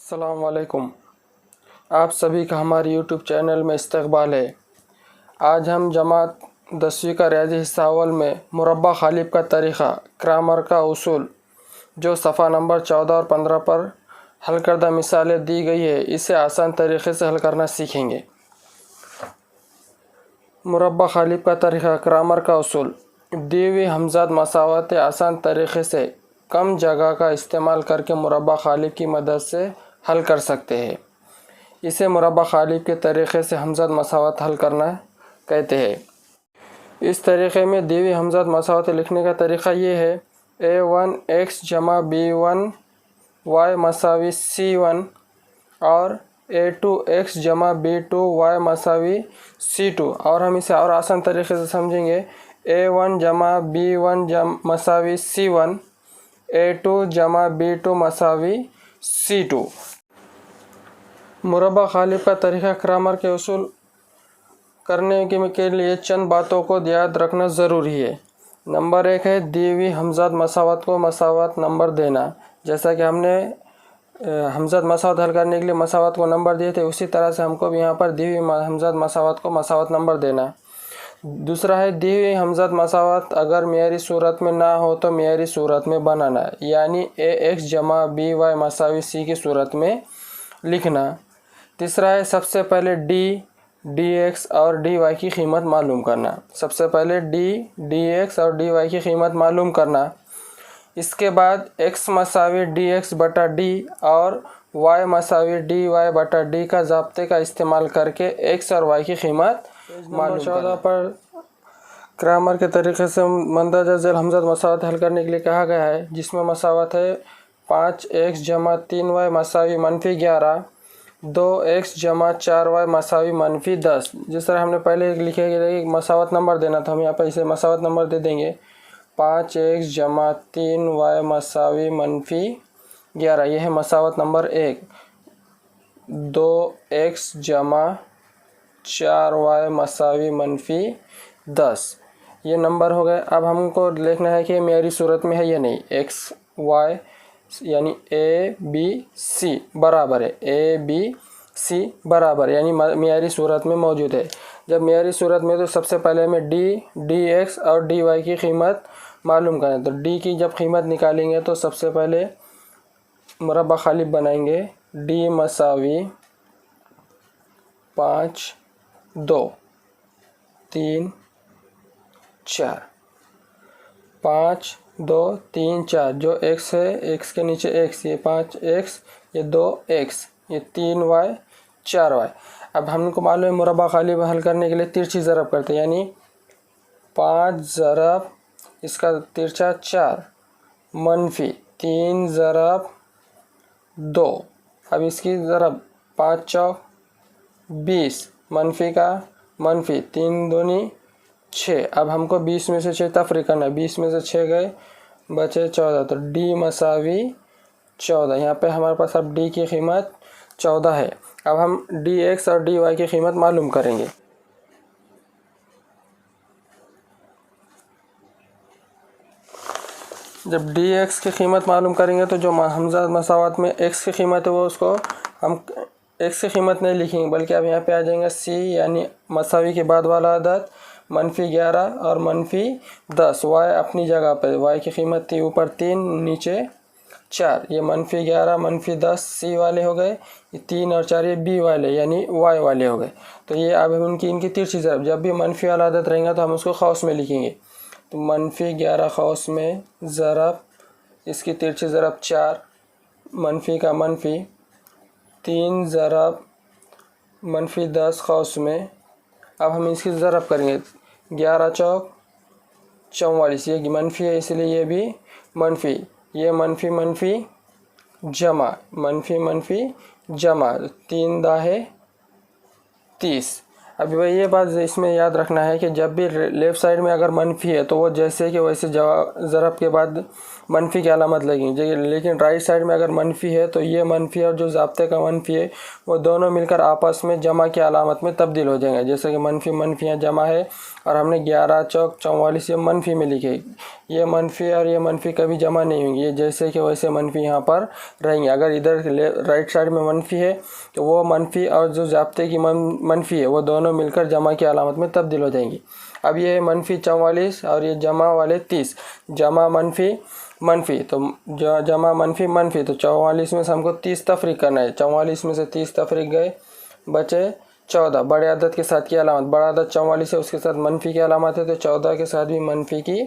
अस्सलाम वालेकुम। आप सभी का हमारे यूट्यूब चैनल में इस्तकबाल है। आज हम जमात 10वीं का रियाजी हिस्सा अव्वल में मुरब्बा खालिब का तरीक़ा, ग्रामर का उसूल, जो सफ़ा नंबर 14 और 15 पर हल करदा मिसालें दी गई है, इसे आसान तरीक़े से हल करना सीखेंगे। मुरब्बा खालिब का तरीक़ा, ग्रामर का उसूल। दी हुई हमज़ाद मसावत आसान तरीक़े से कम जगह का इस्तेमाल करके मुरब्बा खालिब की मदद से हल कर सकते हैं। इसे मुरब्बा खालिब के तरीक़े से हमज़ाद मसावत हल करना कहते हैं। इस तरीक़े में दी हुई हमज़ाद मसावत लिखने का तरीक़ा ये है: A1 x जमा B1 y मसावी C1 और A2 x जमा B2 y मसावी C2। और हम इसे और आसान तरीक़े से समझेंगे: A1 जमा B1 मसावी C1, A2 जमा B2 मसावी C2। मुरब्बा खालिब का तरीक़ा ग्रामर के उसूल करने के लिए चंद बातों को याद रखना ज़रूरी है। नंबर 1 है दी हुई हमज़ाद मसावत को मसावत नंबर देना। जैसा कि हमने हमज़ाद मसावत हल करने के लिए मसावत को नंबर दिए थे, उसी तरह से हमको भी यहाँ पर दी हुई हमज़ाद मसावत को मसावत नंबर देना। दूसरा है दी हुई हमज़ाद मसावत अगर मियारी सूरत में ना हो तो मियारी सूरत में बनाना, यानी AX जमा BY मसावी C की सूरत में लिखना। तीसरा है सबसे पहले DX और DY की कीमत मालूम करना। सबसे पहले DX और DY की कीमत मालूम करना। इसके बाद X मसावी DX बटा D और Y मसावी DY बटा D का ज़ाब्ते का इस्तेमाल करके X और Y की कीमत मालूम 14 पर ग्रामर के तरीक़े से मंदरजा झेल हमज़ाद मसावत हल करने के लिए कहा गया है, जिसमें मसावत है 5x जमा 3y मसावी -11, 2x जमा 4y मसावी -10। जिस तरह हमने पहले लिखे कि मसावत नंबर देना था, हम यहाँ पर इसे मसावत नंबर दे देंगे 5x जमा 3y मसावी -11। यह है मसावत नंबर 1। 2x जमा 4y मसावी -10 ये नंबर हो गए। अब हमको देखना है कि मियारी सूरत में है या नहीं। x y यानी ABC बराबर है, ABC बराबर यानी मियारी सूरत में मौजूद है। जब मियारी सूरत में तो सबसे पहले हमें DX और DY की कीमत मालूम करें। तो D की जब कीमत निकालेंगे तो सबसे पहले मुरब्बा खालिब बनाएंगे। D मसावी 5 2 3 4, 5 2 3 4, जो x है x के नीचे x, ये 5x, ये 2x, ये 3y 4y। अब हमको मालूम है मुरब्बा खालिब हल करने के लिए तिरछी ज़रब करते हैं, यानी 5 ज़रब इसका तिरछा 4 मनफी 3 ज़रब 2। अब इसकी ज़रब 5 चौक 20, मनफी का मनफी 3 दूनी 6। अब हमको 20 में से 6 तफरीक करना है, 20 में से 6 गए बचे 14, तो D मसावी 14। यहाँ पे हमारे पास अब D की कीमत 14 है। अब हम DX और DY की कीमत मालूम करेंगे। जब DX की कीमत मालूम करेंगे तो जो हमज़ाद मसावत में X की कीमत है वो उसको हम X की कीमत नहीं लिखेंगे, बल्कि अब यहाँ पे आ जाएंगे C यानी मसावी के बाद वाला अदद -11 और -10। Y अपनी जगह पर, Y की कीमत थी ऊपर 3 नीचे 4, ये -11 -10 C वाले हो गए, ये 3 और 4 ये B वाले यानी Y वाले हो गए। तो ये अब इनकी तिरछी ज़रब, जब भी मनफी वाला अदद रहेगा तो हम उसको खौस में लिखेंगे। तो -11 खौस में ज़रब इसकी तिरछी ज़रब 4, मनफी का मनफी 3 ज़रब -10 खौस में। अब हम इसकी ज़रब करेंगे, 11 चौक 44, ये मनफी है इसलिए ये भी मनफी, ये मनफी मनफी जमा मनफी मनफी जमा 3 दाहे 30। अभी भाई ये बात इसमें याद रखना है कि जब भी लेफ़्ट साइड में अगर मनफी है तो वो जैसे कि वैसे ज़रब के बाद मनफी की अलामत लगेंगी, लेकिन राइट साइड में अगर मनफी है तो ये मनफी और जो ज़ाब्ते का मनफी है वो दोनों मिलकर आपस में जमा की अलामत में तब्दील हो जाएंगे। जैसे कि मनफी मनफी यहाँ जमा है और हमने 11 चौक 44 ये मनफी में लिखे। ये मनफी और ये मनफी कभी जमा नहीं होंगे, ये जैसे कि वैसे मनफी यहाँ पर रहेंगे। अगर इधर राइट साइड में मनफी है तो वो मनफी और जो ज़ाब्ते की मनफी है वो दोनों मिलकर जमा की अलामत में तब्दील हो जाएंगी। अब ये है मनफी 44 और ये जमा वाले 30, जमा मनफी मनफी तो जमा मनफी मनफी, तो 44 में से हमको 30 तफरीक करना है। 44 में से 30 तफरीक गए, बचे 14। बड़े अदद के साथ की अलामत, बड़ा अदद 44 है उसके साथ मनफी की अलामत है, तो 14 के साथ भी मनफी की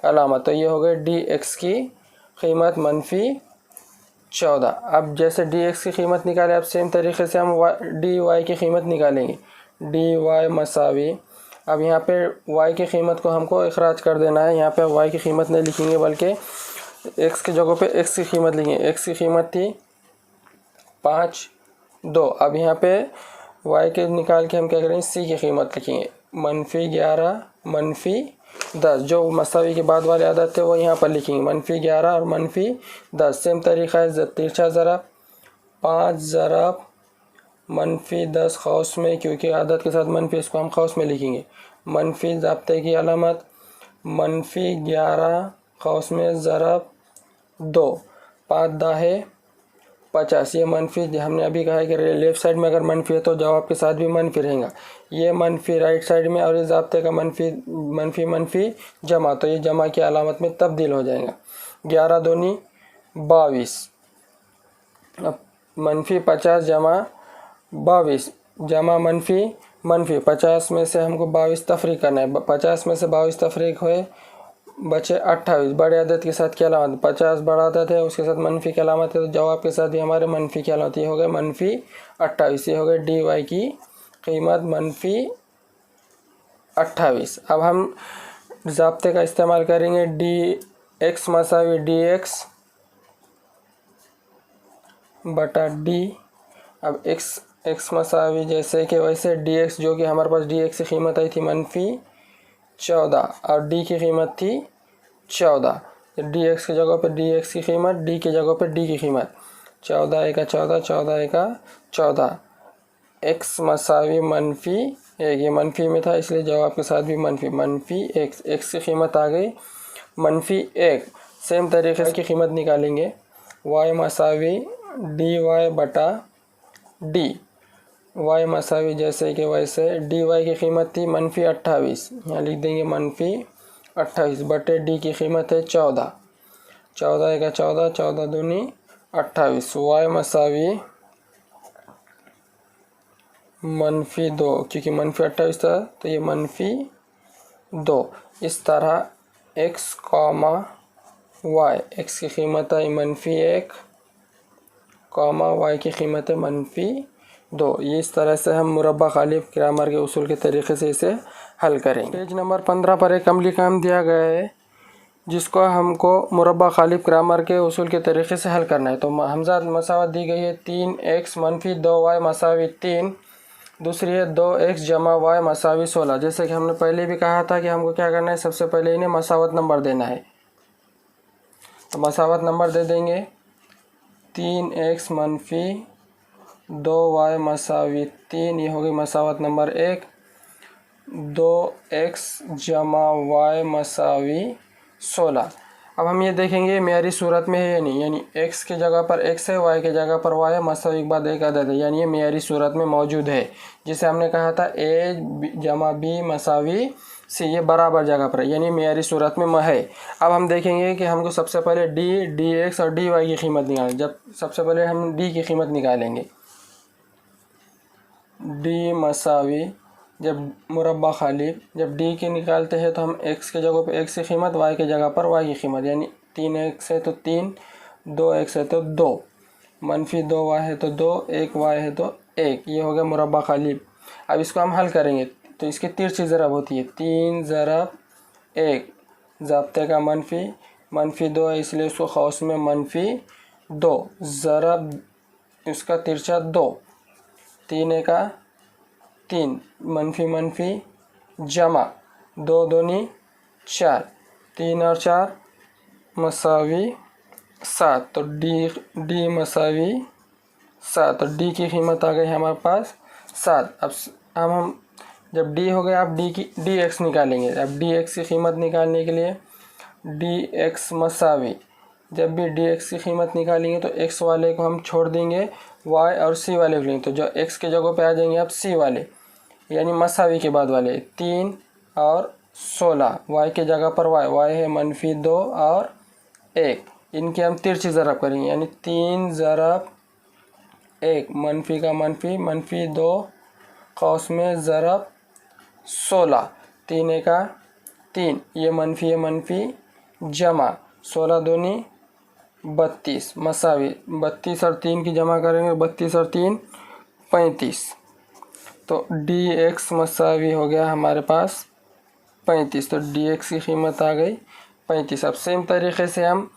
अलामत। तो ये हो गए डी एक्स की कीमत मनफी 14। अब जैसे डी एक्स की कीमत निकाले, अब सेम तरीके से हम डी वाई की कीमत निकालेंगे। डी वाई मसावी, अब यहाँ पे वाई की कीमत को हमको इखराज कर देना है। यहाँ पे वाई की कीमत नहीं लिखेंगे बल्कि एक्स की जगह पे एक्स की कीमत लिखेंगे। एक्स की कीमत थी 5 2। अब यहाँ पे वाई के निकाल के हम क्या करेंगे, सी की कीमत लिखेंगे। मनफी 11 मनफी 10, जो मसावी के बाद वाले आदत थे वो यहाँ पर लिखेंगे, मनफी 11 और मनफी 10। सेम तरीक़ा है तिरछा ज़रब, 5 ज़रब मनफी 10 खौस में, क्योंकि आदत के साथ मनफी इसको हम खौस में लिखेंगे। मनफी ज़ाब्ते की अलामत, मनफी 11 खौस में ज़रब 2, 5 दाहे 50। ये मनफी हमने अभी कहा है कि लेफ़्ट साइड में अगर मनफी है तो जवाब के साथ भी मनफी रहेगा। ये मनफी राइट साइड में और इस ज़ाब्ते का मनफी मनफी मनफी जमा, तो ये जमा की अलामत में तब्दील हो जाएगा। 11 दूनी 22। अब मनफी 50 जमा 22, जमा मनफी मनफी 50 में से हमको 22 तफरीक करना है। 50 में से 22 तफरीक हुए, बचे 28। बड़े अदद के साथ क्या अलामत, 50 बड़ा अदद है उसके साथ मनफी की अलामत है, तो जवाब के साथ ही हमारे मनफी की अलामत। ये हो गए मनफी 28। ये हो गए डी वाई की कीमत मनफी 28। अब हम ज़ाब्ते का इस्तेमाल करेंगे। डी एक्स मसावी डी एक्स बटा डी। अब एक्स मसावी जैसे कि वैसे डी एक्स, जो कि हमारे पास डी एक्स की कीमत आई थी मनफी 14 और डी की कीमत थी 14। डी एक्स की जगह पर डी एक्स की कीमत, डी की जगह पर डी की कीमत। 14 एका 14, 14 एका 14। एक्स मसावी मनफी 1, ये मनफी में था इसलिए जवाब के साथ भी मनफी मनफी एक्स। एक्स की कीमत आ गई मनफी 1। सेम तरीके की कीमत निकालेंगे। वाई मसावी डी वाई बटा डी। वाई मसावी जैसे कि वैसे डी वाई की कीमत थी मनफी 28, यहाँ लिख देंगे मनफी 28 बटे डी की कीमत है 14। 14 एका 14, 14 दूनी 28। वाई मसावी मनफी 2, क्योंकि मनफी 28 था तो ये मनफी 2। इस तरह एक्स कॉमा वाई, एक्स की कीमत है मनफी 1 कॉमा वाई की कीमत है मनफी 2। ये इस तरह से हम मुरब्बा खालिफ ग्रामर के उसूल के तरीके से इसे हल करेंगे। पेज नंबर 15 पर एक अमली काम दिया गया है जिसको हमको मुरब्बा खालिफ ग्रामर के उसूल के तरीके से हल करना है। तो हमज़ात मसावत दी गई है 3x मनफी 2y मसावी 3। दूसरी है 2x जमा y मसावी 16। जैसे कि हमने पहले भी कहा था कि हमको क्या करना है, सबसे पहले इन्हें मसावत नंबर देना है। तो मसावत नंबर दे देंगे 3x मनफी 2y मसावी 3, ये होगी मसावत नंबर 1। 2x जमा y मसावी 16। अब हम ये देखेंगे मेरी सूरत में है या नहीं, यानी x की जगह पर x है, y की जगह पर y है, मसावी के बाद एक अदद है, यानी ये मेरी सूरत में मौजूद है। जिसे हमने कहा था a जमा b मसावी c, ये बराबर जगह पर है, यानी मेरी सूरत में है। अब हम देखेंगे कि हमको सबसे पहले डी एक्स और डी वाई की कीमत निकालें। जब सबसे पहले हम डी की कीमत निकालेंगे, डी मसावी जब मुरब्बा खालिफ जब डी की निकालते हैं तो हम x की जगह पे x की कीमत, y की जगह पर y की कीमत, यानी 3x है तो 3, 2x है तो 2, मनफी 2y है तो 2, 1y है तो 1। ये हो गया मुरब्बा खालिफ। अब इसको हम हल करेंगे तो इसकी तिरछी ज़रब होती है 3 ज़रब 1, ज़ाब्ते का मनफी 2 है इसलिए उसको खौस में मनफी 2 ज़रब इसका तिरछा 2, 3 एका 3 मनफी मनफी जमा 2 दूनी 4, 3 और 4 मसावी 7। तो डी मसावी 7, तो डी की कीमत आ गई हमारे पास 7। अब हम जब डी हो गया, आप डी एक्स निकालेंगे। अब डी एक्स की कीमत निकालने के लिए डी एक्स मसावी, जब भी डी एक्स की कीमत निकालेंगे तो एक्स वाले को हम छोड़ देंगे, वाई और सी वाले को लेंगे। तो जो एक्स के जगह पे आ जाएंगे आप सी वाले, यानी मसावी के बाद वाले 3 और 16। वाई के जगह पर वाई है -2 और 1, इनके हम तिरछी ज़रब करेंगे, यानी 3 ज़रब 1, मनफी का मनफी, -2 कौस में ज़रब 16, 3 एका 3, ये मनफी जमा 16 दूनी 32 मसावी, 32 और 3 की जमा करेंगे, 32 और 3 35। तो डी एक्स मसावी हो गया हमारे पास 35। तो डी एक्स की कीमत आ गई 35। अब सेम तरीके से हम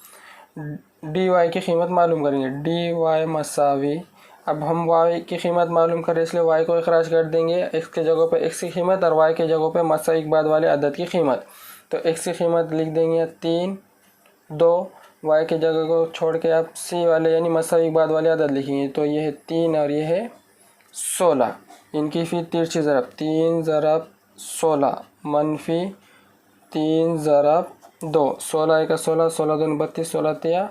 डी वाई की कीमत मालूम करेंगे। डी वाई मसावी, अब हम वाई की कीमत मालूम करें इसलिए वाई को इखराज कर देंगे, एक्स के जगह पे एक्स की कीमत और वाई के जगह पे मसावी के बाद वाले अदद की कीमत। तो एक्स की कीमत लिख देंगे 3 2, वाई के जगह को छोड़ के आप सी वाले यानी मसावी के बाद वाले अदद लिखेंगे। तो ये है 3 और ये है 16, इनकी फिर तिरछी ज़रब 3 ज़रब 16 मनफी 3 ज़रब 2, 16 एका 16, 16 दूनी 32, 16 तिया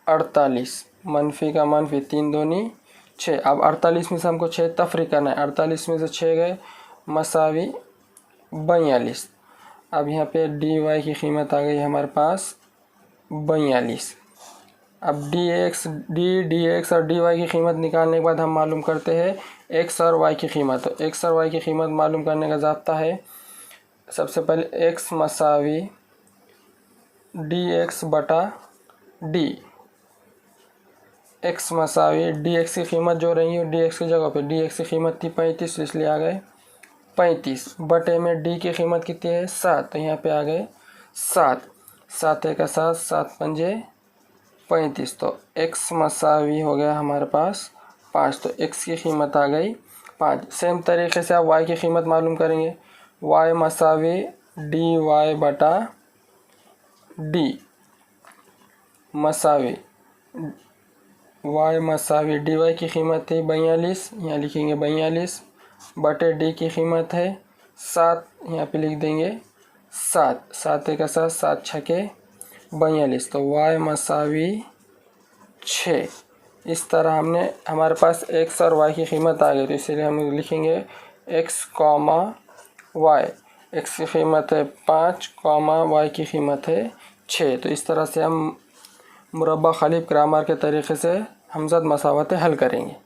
48, मनफी का मनफी 3 दूनी 6। अब 48 में से हमको 6 तफरीक करना है, 48 में से 6 गए मसावी 42। अब यहाँ पे डी वाई की कीमत आ गई हमारे पास 42। अब डी एक्स और डी वाई की कीमत निकालने के बाद हम मालूम करते हैं एक्स और वाई की कीमत। तो एक्स और वाई की कीमत मालूम करने का ज़ाब्ता है, सबसे पहले एक्स मसावी डी एक्स बटा डी, एक्स मसावी डी एक्स की कीमत जो रही है डी एक्स की जगह पे डी एक्स की कीमत थी 35, इसलिए आ गए 35 बटे में डी की कीमत कितनी है 7, तो यहाँ पे आ गए 7, 7 एका 7, 7 पंजे 35। तो x मसावी हो गया हमारे पास 5, तो x की कीमत आ गई 5। सेम तरीके से आप y की कीमत मालूम करेंगे, y मसावी डी वाई बटा डी मसावी y मसावी डी वाई की कीमत थी 42, यहाँ लिखेंगे 42 बटे डी की कीमत है 7, यहाँ पे लिख देंगे 7, 7 एका 7, 7 छके 42। तो y मसावी 6। इस तरह हमने हमारे पास x और y की कीमत आ गई, तो इसीलिए हम लिखेंगे x, y, x की कीमत है 5, y की कीमत है 6। तो इस तरह से हम मुरब्बा खलीफ ग्रामर के तरीके से हमज़द मसावतें हल करेंगे।